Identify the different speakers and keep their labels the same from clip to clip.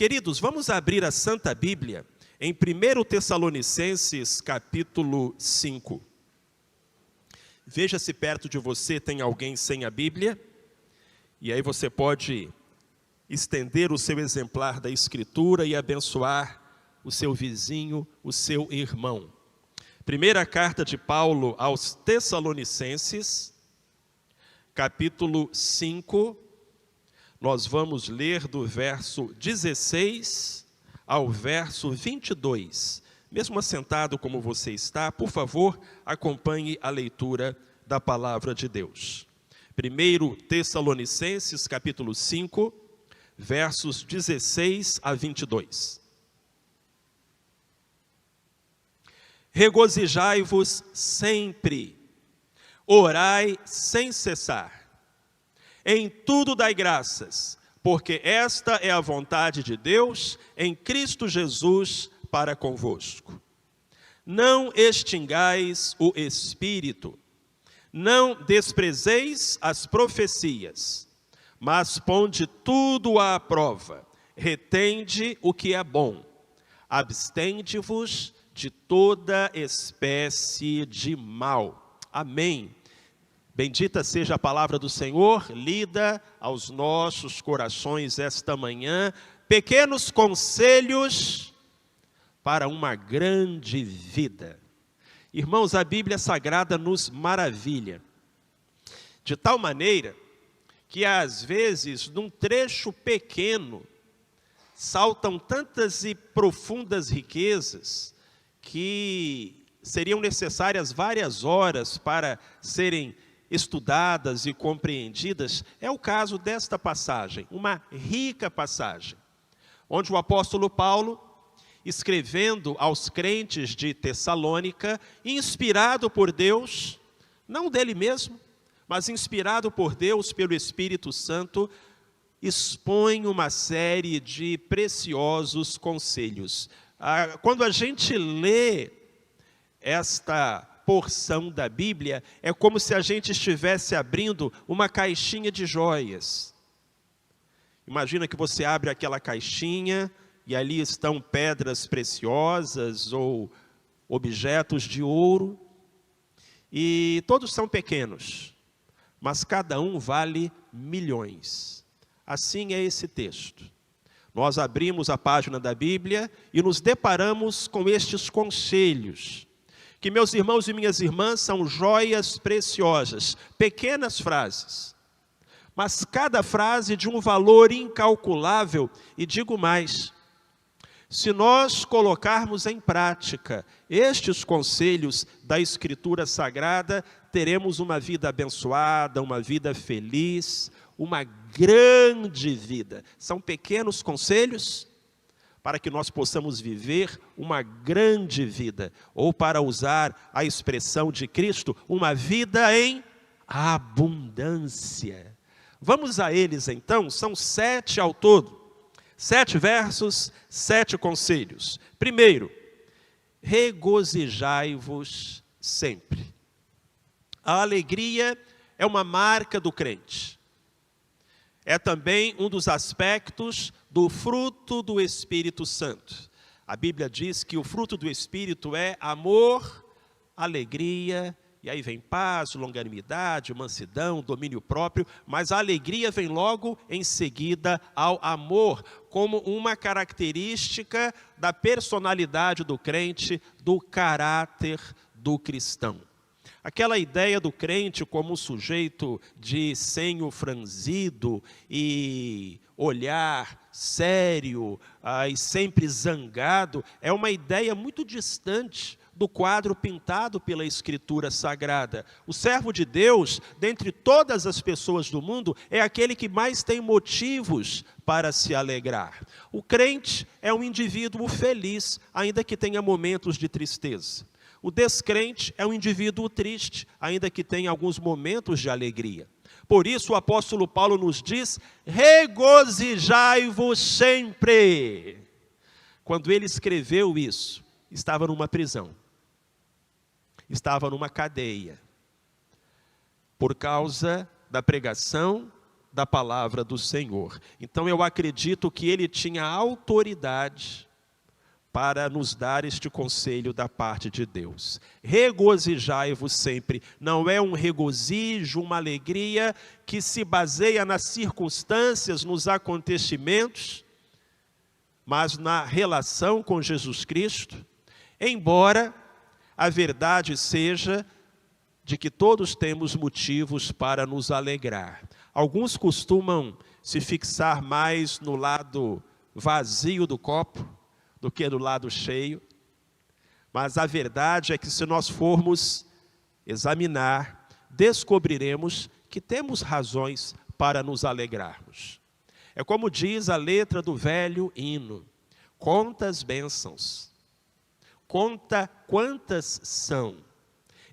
Speaker 1: Queridos, vamos abrir a Santa Bíblia em 1 Tessalonicenses, capítulo 5. Veja se perto de você tem alguém sem a Bíblia, e aí você pode estender o seu exemplar da Escritura e abençoar o seu vizinho, o seu irmão. Primeira carta de Paulo aos Tessalonicenses, capítulo 5, nós vamos ler do verso 16 ao verso 22. Mesmo assentado como você está, por favor, acompanhe a leitura da palavra de Deus. 1 Tessalonicenses, capítulo 5, versos 16 a 22. Regozijai-vos sempre, orai sem cessar. Em tudo dai graças, porque esta é a vontade de Deus em Cristo Jesus para convosco. Não extingais o Espírito, não desprezeis as profecias, mas ponde tudo à prova, retende o que é bom, abstende-vos de toda espécie de mal. Amém. Bendita seja a palavra do Senhor, lida aos nossos corações esta manhã. Pequenos conselhos para uma grande vida. Irmãos, a Bíblia Sagrada nos maravilha, de tal maneira que às vezes, num trecho pequeno, saltam tantas e profundas riquezas que seriam necessárias várias horas para serem estudadas e compreendidas. É o caso desta passagem, uma rica passagem, onde o apóstolo Paulo, escrevendo aos crentes de Tessalônica, inspirado por Deus, não dele mesmo, mas inspirado por Deus, pelo Espírito Santo, expõe uma série de preciosos conselhos. Quando a gente lê esta porção da Bíblia, é como se a gente estivesse abrindo uma caixinha de joias. Imagina que você abre aquela caixinha e ali estão pedras preciosas ou objetos de ouro, e todos são pequenos, mas cada um vale milhões. Assim é esse texto. Nós abrimos a página da Bíblia e nos deparamos com estes conselhos, que, meus irmãos e minhas irmãs, são joias preciosas, pequenas frases, mas cada frase de um valor incalculável. E digo mais, se nós colocarmos em prática estes conselhos da Escritura Sagrada, teremos uma vida abençoada, uma vida feliz, uma grande vida. São pequenos conselhos para que nós possamos viver uma grande vida, ou, para usar a expressão de Cristo, uma vida em abundância. Vamos a eles então, são 7 ao todo, 7 versos, 7 conselhos. Primeiro, regozijai-vos sempre. A alegria é uma marca do crente. É também um dos aspectos do fruto do Espírito Santo. A Bíblia diz que o fruto do Espírito é amor, alegria, e aí vem paz, longanimidade, mansidão, domínio próprio, mas a alegria vem logo em seguida ao amor, como uma característica da personalidade do crente, do caráter do cristão. Aquela ideia do crente como um sujeito de senho franzido e olhar sério e sempre zangado, é uma ideia muito distante do quadro pintado pela Escritura Sagrada. O servo de Deus, dentre todas as pessoas do mundo, é aquele que mais tem motivos para se alegrar. O crente é um indivíduo feliz, ainda que tenha momentos de tristeza. O descrente é um indivíduo triste, ainda que tenha alguns momentos de alegria. Por isso o apóstolo Paulo nos diz, regozijai-vos sempre. Quando ele escreveu isso, estava numa prisão, estava numa cadeia, por causa da pregação da palavra do Senhor. Então eu acredito que ele tinha autoridade para nos dar este conselho da parte de Deus. Regozijai-vos sempre. Não é um regozijo, uma alegria que se baseia nas circunstâncias, nos acontecimentos, mas na relação com Jesus Cristo, embora a verdade seja de que todos temos motivos para nos alegrar. Alguns costumam se fixar mais no lado vazio do copo do que no lado cheio, mas a verdade é que se nós formos examinar, descobriremos que temos razões para nos alegrarmos. É como diz a letra do velho hino: conta as bênçãos, conta quantas são,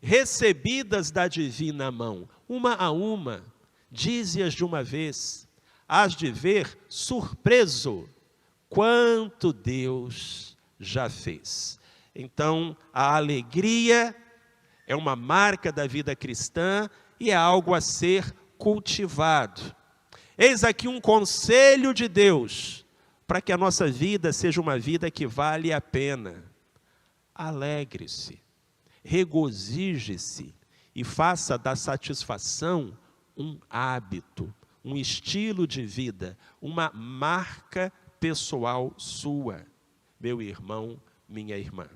Speaker 1: recebidas da divina mão, uma a uma, dize-as de uma vez, hás de ver, surpreso, quanto Deus já fez. Então, a alegria é uma marca da vida cristã e é algo a ser cultivado. Eis aqui um conselho de Deus, para que a nossa vida seja uma vida que vale a pena. Alegre-se, regozije-se e faça da satisfação um hábito, um estilo de vida, uma marca pessoal sua, meu irmão, minha irmã.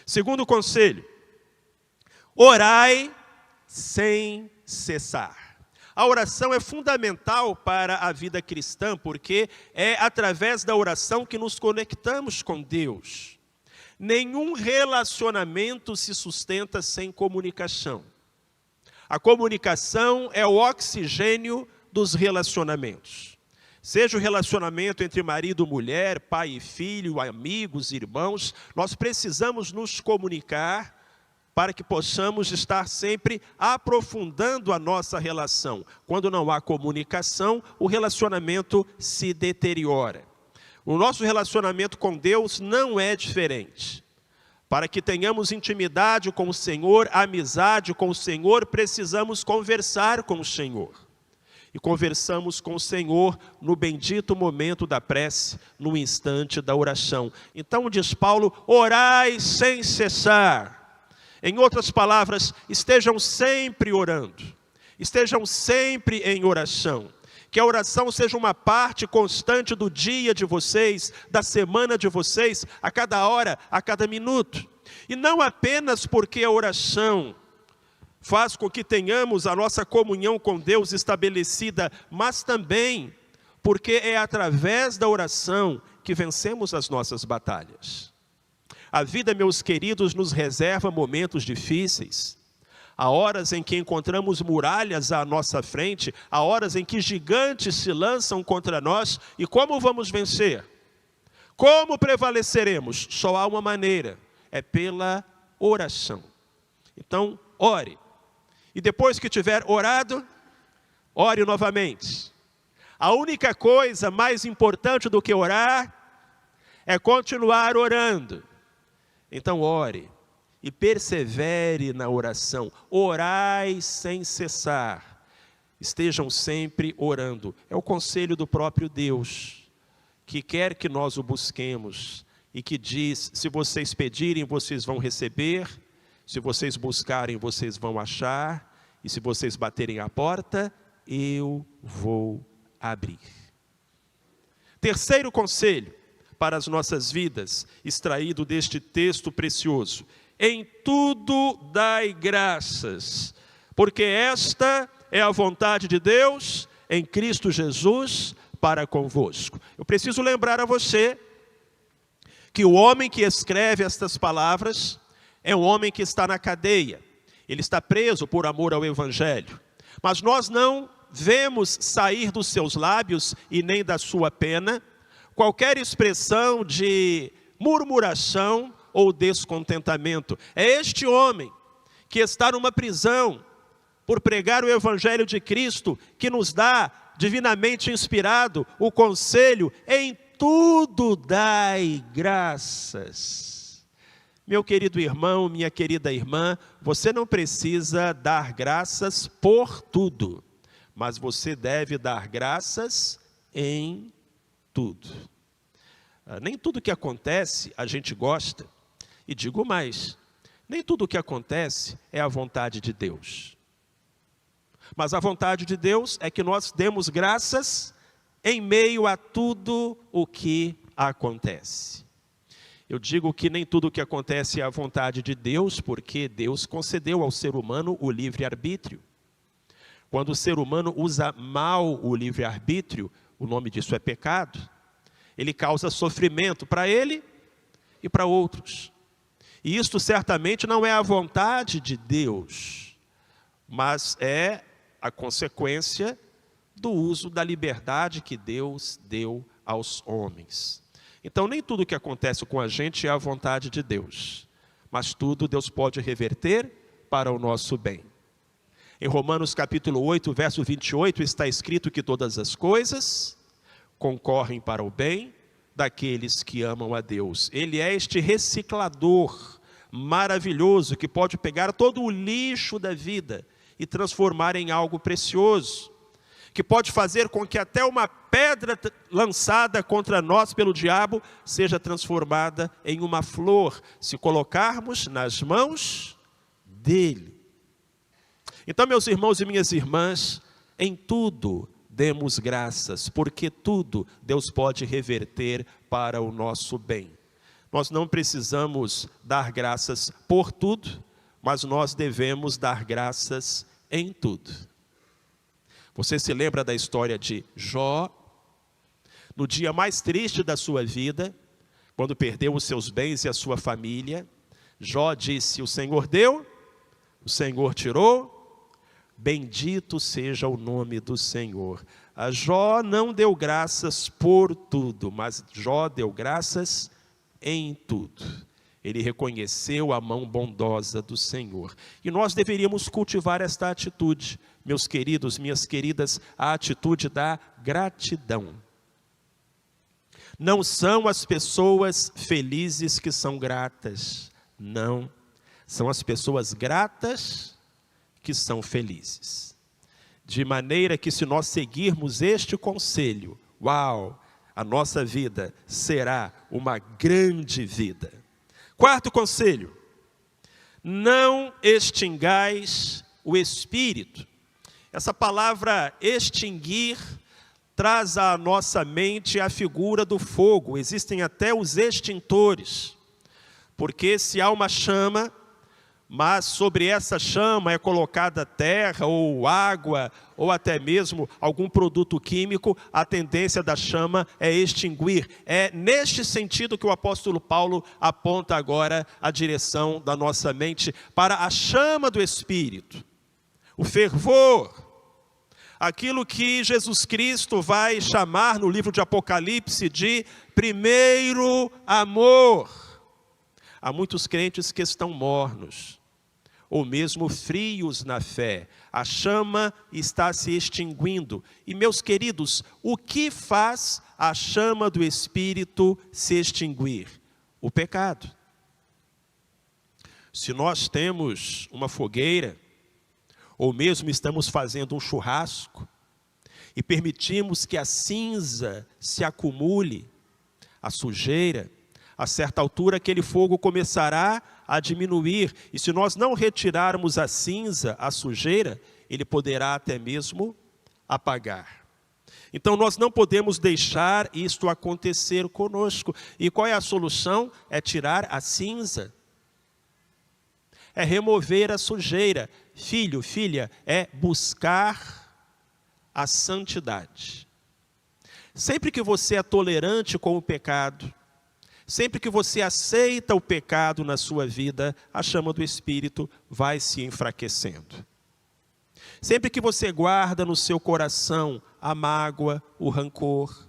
Speaker 1: Segundo conselho, orai sem cessar. A oração é fundamental para a vida cristã, porque é através da oração que nos conectamos com Deus. Nenhum relacionamento se sustenta sem comunicação. A comunicação é o oxigênio dos relacionamentos. Seja o relacionamento entre marido e mulher, pai e filho, amigos, irmãos, nós precisamos nos comunicar para que possamos estar sempre aprofundando a nossa relação. Quando não há comunicação, o relacionamento se deteriora. O nosso relacionamento com Deus não é diferente. Para que tenhamos intimidade com o Senhor, amizade com o Senhor, precisamos conversar com o Senhor. E conversamos com o Senhor no bendito momento da prece, no instante da oração. Então diz Paulo, orai sem cessar. Em outras palavras, estejam sempre orando, estejam sempre em oração. Que a oração seja uma parte constante do dia de vocês, da semana de vocês, a cada hora, a cada minuto. E não apenas porque a oração faz com que tenhamos a nossa comunhão com Deus estabelecida, mas também porque é através da oração que vencemos as nossas batalhas. A vida, meus queridos, nos reserva momentos difíceis. Há horas em que encontramos muralhas à nossa frente, há horas em que gigantes se lançam contra nós, e como vamos vencer? Como prevaleceremos? Só há uma maneira, é pela oração. Então, ore. E depois que tiver orado, ore novamente. A única coisa mais importante do que orar é continuar orando. Então ore e persevere na oração. Orai sem cessar. Estejam sempre orando. É o conselho do próprio Deus, que quer que nós o busquemos e que diz, se vocês pedirem, vocês vão receber. Se vocês buscarem, vocês vão achar. E se vocês baterem a porta, eu vou abrir. Terceiro conselho para as nossas vidas, extraído deste texto precioso. Em tudo dai graças, porque esta é a vontade de Deus em Cristo Jesus para convosco. Eu preciso lembrar a você que o homem que escreve estas palavras é um homem que está na cadeia. Ele está preso por amor ao Evangelho. Mas nós não vemos sair dos seus lábios e nem da sua pena qualquer expressão de murmuração ou descontentamento. É este homem que está numa prisão por pregar o Evangelho de Cristo que nos dá, divinamente inspirado, o conselho: em tudo dai graças. Meu querido irmão, minha querida irmã, você não precisa dar graças por tudo, mas você deve dar graças em tudo. Nem tudo que acontece a gente gosta, e digo mais, nem tudo que acontece é a vontade de Deus. Mas a vontade de Deus é que nós demos graças em meio a tudo o que acontece. Eu digo que nem tudo o que acontece é a vontade de Deus, porque Deus concedeu ao ser humano o livre-arbítrio. Quando o ser humano usa mal o livre-arbítrio, o nome disso é pecado. Ele causa sofrimento para ele e para outros. E isto certamente não é a vontade de Deus, mas é a consequência do uso da liberdade que Deus deu aos homens. Então, nem tudo que acontece com a gente é a vontade de Deus, mas tudo Deus pode reverter para o nosso bem. Em Romanos capítulo 8, verso 28, está escrito que todas as coisas concorrem para o bem daqueles que amam a Deus. Ele é este reciclador maravilhoso que pode pegar todo o lixo da vida e transformar em algo precioso, que pode fazer com que até uma pedra lançada contra nós pelo diabo seja transformada em uma flor, se colocarmos nas mãos dele. Então, meus irmãos e minhas irmãs, em tudo demos graças, porque tudo Deus pode reverter para o nosso bem. Nós não precisamos dar graças por tudo, mas nós devemos dar graças em tudo. Você se lembra da história de Jó? No dia mais triste da sua vida, quando perdeu os seus bens e a sua família, Jó disse: o Senhor deu, o Senhor tirou, bendito seja o nome do Senhor. A Jó não deu graças por tudo, mas Jó deu graças em tudo. Ele reconheceu a mão bondosa do Senhor. E nós deveríamos cultivar esta atitude, meus queridos, minhas queridas, a atitude da gratidão. Não são as pessoas felizes que são gratas, não. São as pessoas gratas que são felizes. De maneira que, se nós seguirmos este conselho, uau, a nossa vida será uma grande vida. Quarto conselho: não extingais o espírito. Essa palavra extinguir traz à nossa mente a figura do fogo. Existem até os extintores, porque se há uma chama, mas sobre essa chama é colocada terra ou água, ou até mesmo algum produto químico, a tendência da chama é extinguir. É neste sentido que o apóstolo Paulo aponta agora a direção da nossa mente para a chama do Espírito, o fervor, aquilo que Jesus Cristo vai chamar no livro de Apocalipse de primeiro amor. Há muitos crentes que estão mornos, ou mesmo frios na fé. A chama está se extinguindo. E, meus queridos, o que faz a chama do Espírito se extinguir? O pecado. Se nós temos uma fogueira, ou mesmo estamos fazendo um churrasco, e permitimos que a cinza se acumule, a sujeira, a certa altura aquele fogo começará a diminuir, e se nós não retirarmos a cinza, a sujeira, ele poderá até mesmo apagar. Então nós não podemos deixar isto acontecer conosco. E qual é a solução? É tirar a cinza, é remover a sujeira. Filho, filha, é buscar a santidade. Sempre que você é tolerante com o pecado, sempre que você aceita o pecado na sua vida, a chama do Espírito vai se enfraquecendo. Sempre que você guarda no seu coração a mágoa, o rancor,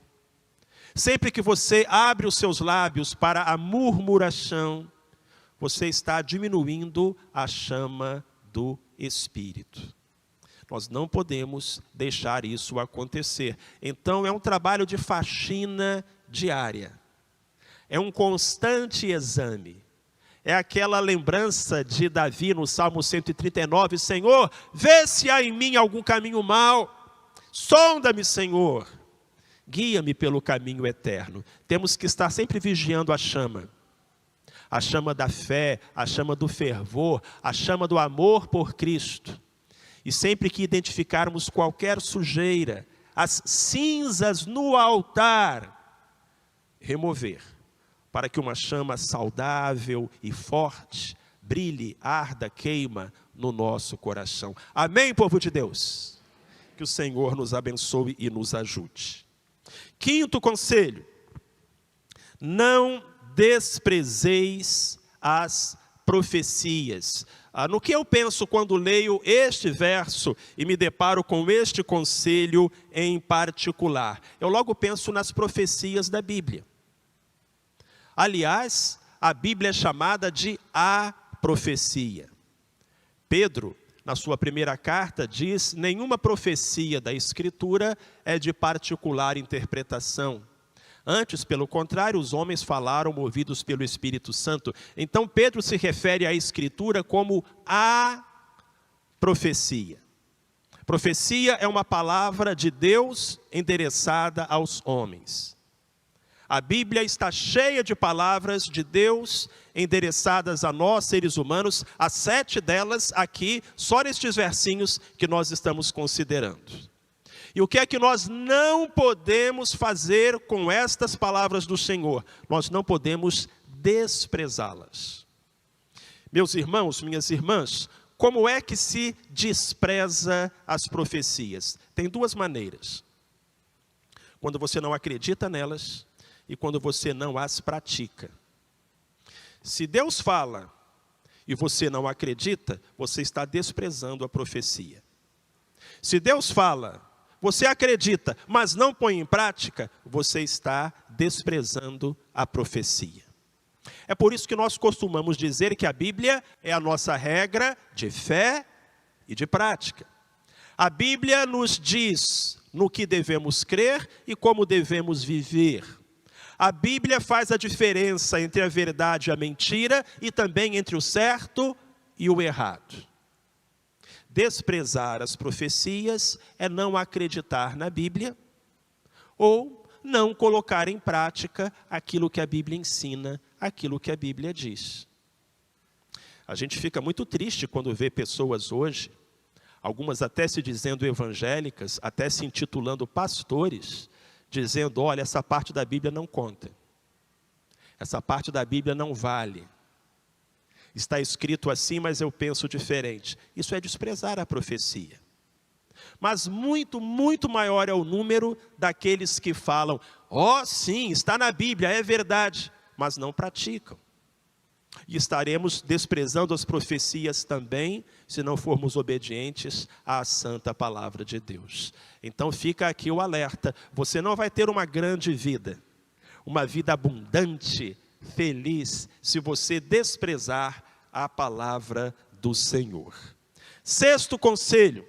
Speaker 1: sempre que você abre os seus lábios para a murmuração, você está diminuindo a chama do Espírito. Nós não podemos deixar isso acontecer. Então é um trabalho de faxina diária. É um constante exame. É aquela lembrança de Davi no Salmo 139, Senhor, vê se há em mim algum caminho mau Sonda-me, Senhor. Guia-me pelo caminho eterno. Temos que estar sempre vigiando a chama da fé, a chama do fervor, a chama do amor por Cristo. E sempre que identificarmos qualquer sujeira, as cinzas no altar, remover, para que uma chama saudável e forte brilhe, arda, queima no nosso coração. Amém, povo de Deus? Que o Senhor nos abençoe e nos ajude. Quinto conselho: não desprezeis as profecias. No que eu penso quando leio este verso e me deparo com este conselho em particular? Eu logo penso nas profecias da Bíblia. Aliás, a Bíblia é chamada de a profecia. Pedro, na sua primeira carta, diz: nenhuma profecia da Escritura é de particular interpretação. Antes, pelo contrário, os homens falaram movidos pelo Espírito Santo. Então Pedro se refere à Escritura como a profecia. Profecia é uma palavra de Deus endereçada aos homens. A Bíblia está cheia de palavras de Deus endereçadas a nós, seres humanos, as 7 delas aqui, só nestes versinhos que nós estamos considerando. E o que é que nós não podemos fazer com estas palavras do Senhor? Nós não podemos desprezá-las. Meus irmãos, minhas irmãs, como é que se despreza as profecias? Tem 2 maneiras. Quando você não acredita nelas e quando você não as pratica. Se Deus fala e você não acredita, você está desprezando a profecia. Se Deus fala, você acredita, mas não põe em prática, você está desprezando a profecia. É por isso que nós costumamos dizer que a Bíblia é a nossa regra de fé e de prática. A Bíblia nos diz no que devemos crer e como devemos viver. A Bíblia faz a diferença entre a verdade e a mentira e também entre o certo e o errado. Desprezar as profecias é não acreditar na Bíblia ou não colocar em prática aquilo que a Bíblia ensina, aquilo que a Bíblia diz. A gente fica muito triste quando vê pessoas hoje, algumas até se dizendo evangélicas, até se intitulando pastores, dizendo: olha, essa parte da Bíblia não conta, essa parte da Bíblia não vale. Está escrito assim, mas eu penso diferente. Isso é desprezar a profecia. Mas muito, muito maior é o número daqueles que falam: ó, sim, está na Bíblia, é verdade, mas não praticam. E estaremos desprezando as profecias também, se não formos obedientes à santa palavra de Deus. Então fica aqui o alerta: você não vai ter uma grande vida, uma vida abundante, feliz, se você desprezar a palavra do Senhor. Sexto conselho: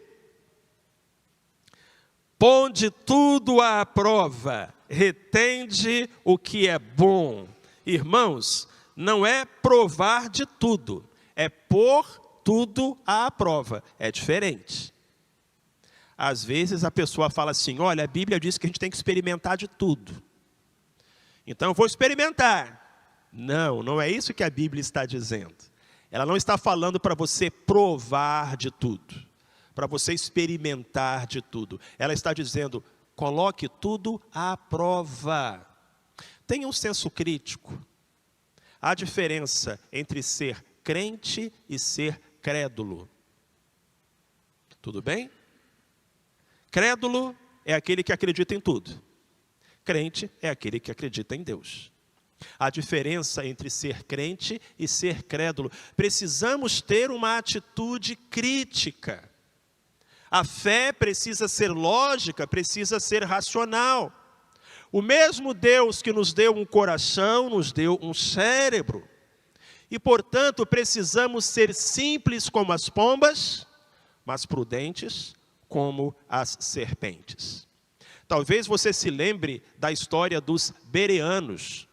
Speaker 1: ponde tudo à prova, retende o que é bom. Irmãos, não é provar de tudo, é pôr tudo à prova. É diferente. Às vezes a pessoa fala assim: olha, a Bíblia diz que a gente tem que experimentar de tudo. Então eu vou experimentar. Não, não é isso que a Bíblia está dizendo. Ela não está falando para você provar de tudo, para você experimentar de tudo. Ela está dizendo: coloque tudo à prova. Tenha um senso crítico. Há diferença entre ser crente e ser crédulo. Tudo bem? Crédulo é aquele que acredita em tudo. Crente é aquele que acredita em Deus. A diferença entre ser crente e ser crédulo. Precisamos ter uma atitude crítica. A fé precisa ser lógica, precisa ser racional. O mesmo Deus que nos deu um coração, nos deu um cérebro. E, portanto, precisamos ser simples como as pombas, mas prudentes como as serpentes. Talvez você se lembre da história dos bereanos,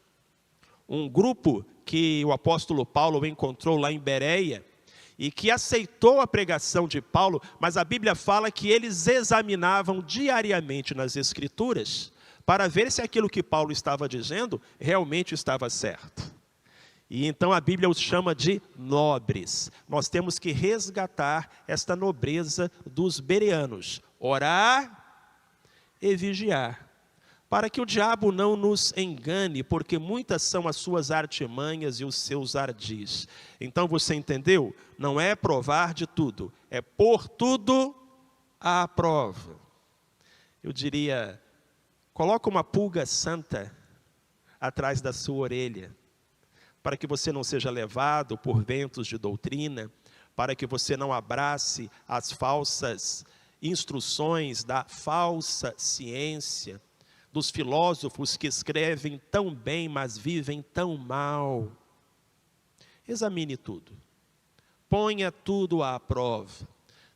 Speaker 1: um grupo que o apóstolo Paulo encontrou lá em Bereia, e que aceitou a pregação de Paulo, mas a Bíblia fala que eles examinavam diariamente nas Escrituras para ver se aquilo que Paulo estava dizendo realmente estava certo. E então a Bíblia os chama de nobres. Nós temos que resgatar esta nobreza dos bereanos, orar e vigiar, para que o diabo não nos engane, porque muitas são as suas artimanhas e os seus ardis. Então você entendeu? Não é provar de tudo, é pôr tudo à prova. Eu diria, coloca uma pulga santa atrás da sua orelha, para que você não seja levado por ventos de doutrina, para que você não abrace as falsas instruções da falsa ciência, dos filósofos que escrevem tão bem, mas vivem tão mal. Examine tudo. Ponha tudo à prova.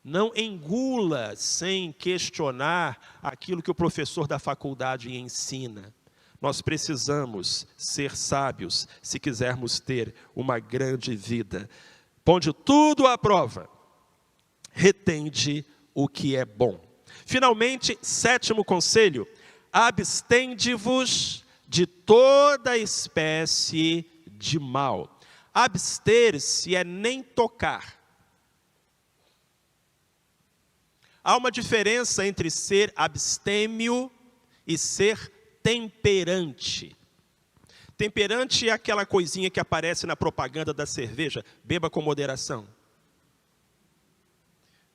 Speaker 1: Não engula sem questionar aquilo que o professor da faculdade ensina. Nós precisamos ser sábios se quisermos ter uma grande vida. Ponde tudo à prova. Retende o que é bom. Finalmente, 7º conselho. Abstende-vos de toda espécie de mal. Abster-se é nem tocar. Há uma diferença entre ser abstêmio e ser temperante. Temperante é aquela coisinha que aparece na propaganda da cerveja. Beba com moderação.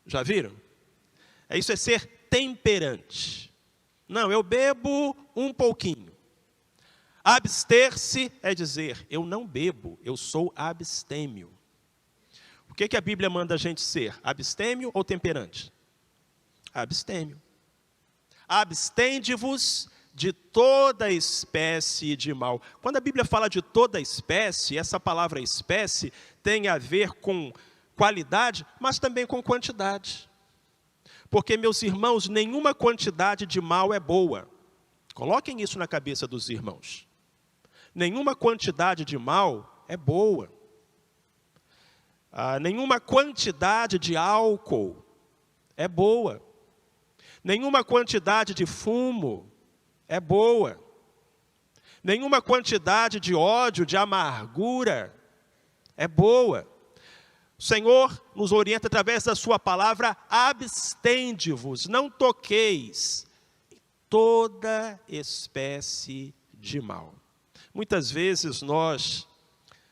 Speaker 1: Já viram? Isso é ser temperante. Não, eu bebo um pouquinho. Abster-se é dizer, eu não bebo, eu sou abstêmio. O que a Bíblia manda a gente ser? Abstêmio ou temperante? Abstêmio. Abstende-vos de toda espécie de mal. Quando a Bíblia fala de toda espécie, essa palavra espécie tem a ver com qualidade, mas também com quantidade. Porque, meus irmãos, nenhuma quantidade de mal é boa. Coloquem isso na cabeça dos irmãos. Nenhuma quantidade de mal é boa. Nenhuma quantidade de álcool é boa. Nenhuma quantidade de fumo é boa. Nenhuma quantidade de ódio, de amargura é boa. O Senhor nos orienta através da sua palavra, abstende-vos, não toqueis toda espécie de mal. Muitas vezes nós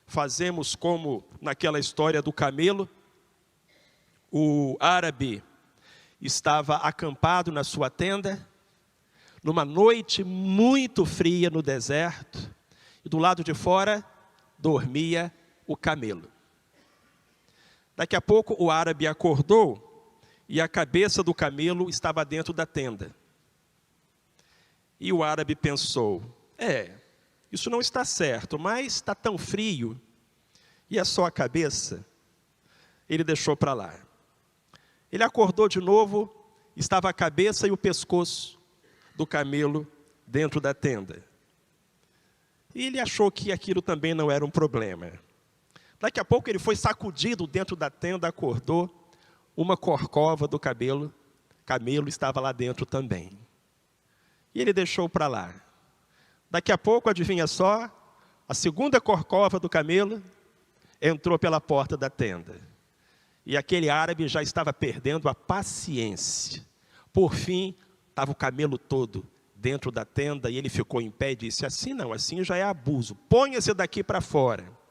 Speaker 1: fazemos como naquela história do camelo. O árabe estava acampado na sua tenda, numa noite muito fria no deserto, e do lado de fora dormia o camelo. Daqui a pouco o árabe acordou e a cabeça do camelo estava dentro da tenda. E o árabe pensou, isso não está certo, mas está tão frio, e é só a cabeça. Ele deixou para lá. Ele acordou de novo, estava a cabeça e o pescoço do camelo dentro da tenda. E ele achou que aquilo também não era um problema. Daqui a pouco ele foi sacudido dentro da tenda, acordou, uma corcova do camelo estava lá dentro também. E ele deixou para lá. Daqui a pouco, adivinha só, a segunda corcova do camelo entrou pela porta da tenda. E aquele árabe já estava perdendo a paciência. Por fim, estava o camelo todo dentro da tenda e ele ficou em pé e disse, assim não, assim já é abuso, ponha-se daqui para fora.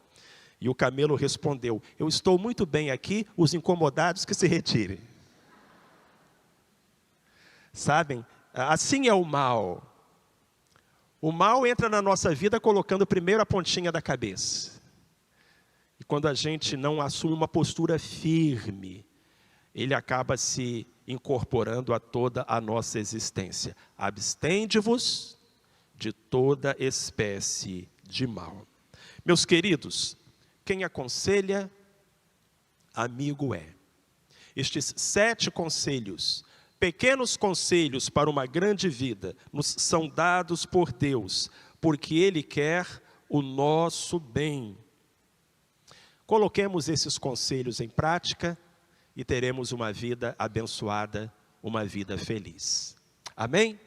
Speaker 1: E o camelo respondeu, eu estou muito bem aqui, os incomodados que se retirem. Sabem, assim é o mal. O mal entra na nossa vida colocando primeiro a pontinha da cabeça. E quando a gente não assume uma postura firme, ele acaba se incorporando a toda a nossa existência. Abstende-vos de toda espécie de mal. Meus queridos, quem aconselha, amigo é. Estes 7 conselhos, pequenos conselhos para uma grande vida, nos são dados por Deus, porque Ele quer o nosso bem. coloquemos esses conselhos em prática e teremos uma vida abençoada, uma vida feliz. Amém?